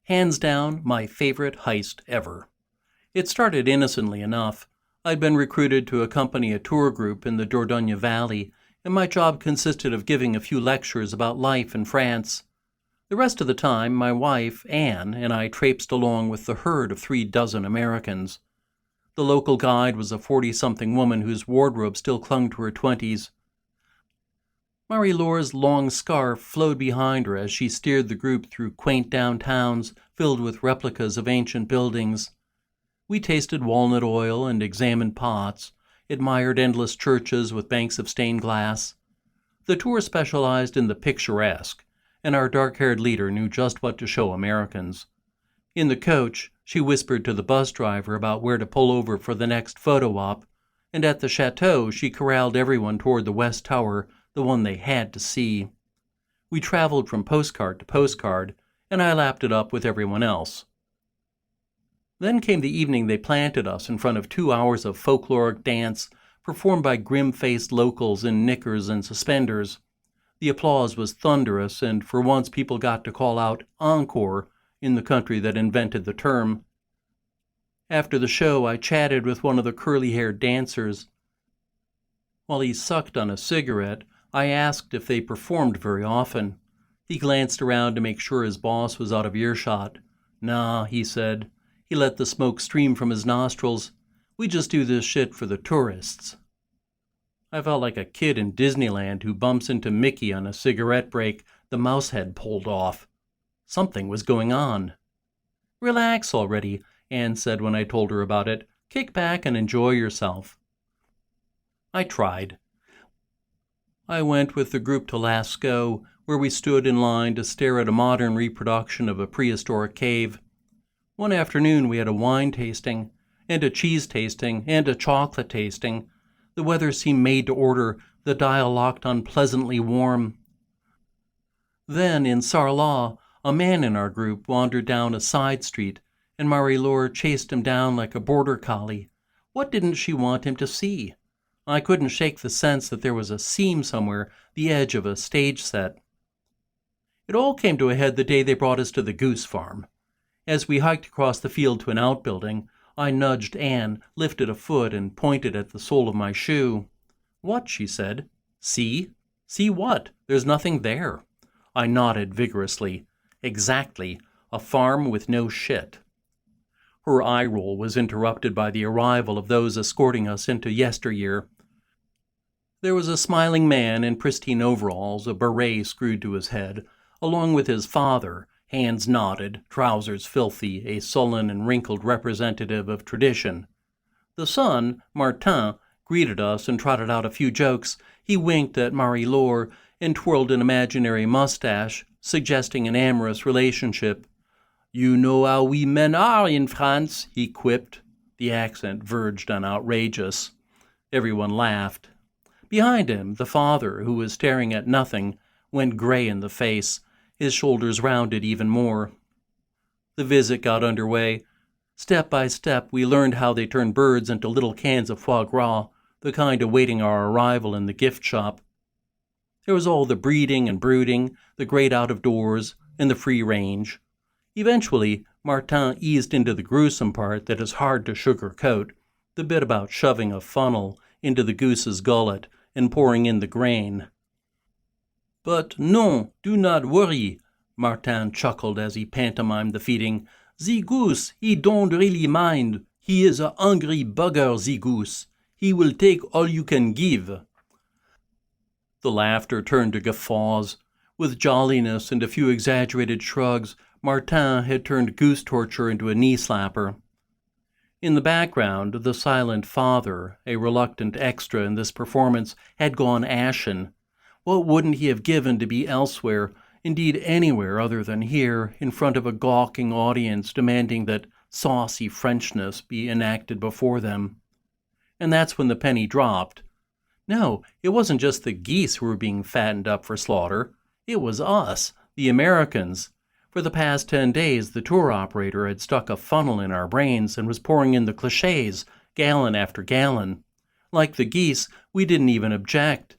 Hands down, my favorite heist ever. It started innocently enough. I'd been recruited to accompany a tour group in the Dordogne Valley, and my job consisted of giving a few lectures about life in France. The rest of the time, my wife, Anne, and I traipsed along with the herd of 36 Americans. The local guide was a 40-something woman whose wardrobe still clung to her 20s. Marie-Laure's long scarf flowed behind her as she steered the group through quaint downtowns filled with replicas of ancient buildings. We tasted walnut oil and examined pots, admired endless churches with banks of stained glass. The tour specialized in the picturesque, and our dark-haired leader knew just what to show Americans. In the coach, she whispered to the bus driver about where to pull over for the next photo op, and at the chateau she corralled everyone toward the West Tower, the one they had to see. We traveled from postcard to postcard, and I lapped it up with everyone else. Then came the evening they planted us in front of 2 hours of folkloric dance performed by grim-faced locals in knickers and suspenders. The applause was thunderous, and for once people got to call out "encore" in the country that invented the term. After the show, I chatted with one of the curly-haired dancers. While he sucked on a cigarette, I asked if they performed very often. He glanced around to make sure his boss was out of earshot. "Nah," he said. He let the smoke stream from his nostrils. "We just do this shit for the tourists." I felt like a kid in Disneyland who bumps into Mickey on a cigarette break, the mouse head pulled off. Something was going on. "Relax already," Anne said when I told her about it. "Kick back and enjoy yourself." I tried. I went with the group to Lascaux, where we stood in line to stare at a modern reproduction of a prehistoric cave. One afternoon we had a wine tasting, and a cheese tasting, and a chocolate tasting. The weather seemed made to order, the dial locked unpleasantly warm. Then, in Sarlat, a man in our group wandered down a side street, and Marie-Laure chased him down like a border collie. What didn't she want him to see? I couldn't shake the sense that there was a seam somewhere, the edge of a stage set. It all came to a head the day they brought us to the goose farm. As we hiked across the field to an outbuilding, I nudged Anne, lifted a foot, and pointed at the sole of my shoe. "What?" she said. "See? See what? There's nothing there." I nodded vigorously. "Exactly. A farm with no shit." Her eye roll was interrupted by the arrival of those escorting us into yesteryear. There was a smiling man in pristine overalls, a beret screwed to his head, along with his father, hands knotted, trousers filthy, a sullen and wrinkled representative of tradition. The son, Martin, greeted us and trotted out a few jokes. He winked at Marie-Laure and twirled an imaginary mustache, suggesting an amorous relationship. "You know how we men are in France," he quipped. The accent verged on outrageous. Everyone laughed. Behind him, the father, who was staring at nothing, went gray in the face, his shoulders rounded even more. The visit got underway. Step by step, we learned how they turn birds into little cans of foie gras, the kind awaiting our arrival in the gift shop. There was all the breeding and brooding, the great out-of-doors, and the free range. Eventually, Martin eased into the gruesome part that is hard to sugarcoat, the bit about shoving a funnel into the goose's gullet and pouring in the grain. "But non, do not worry," Martin chuckled as he pantomimed the feeding. "The goose, he don't really mind. He is a hungry bugger, the goose. He will take all you can give." The laughter turned to guffaws. With jolliness and a few exaggerated shrugs, Martin had turned goose torture into a knee-slapper. In the background, the silent father, a reluctant extra in this performance, had gone ashen. What wouldn't he have given to be elsewhere, indeed anywhere other than here, in front of a gawking audience demanding that saucy Frenchness be enacted before them? And that's when the penny dropped. No, it wasn't just the geese who were being fattened up for slaughter. It was us, the Americans. For the past 10 days, the tour operator had stuck a funnel in our brains and was pouring in the clichés, gallon after gallon. Like the geese, we didn't even object.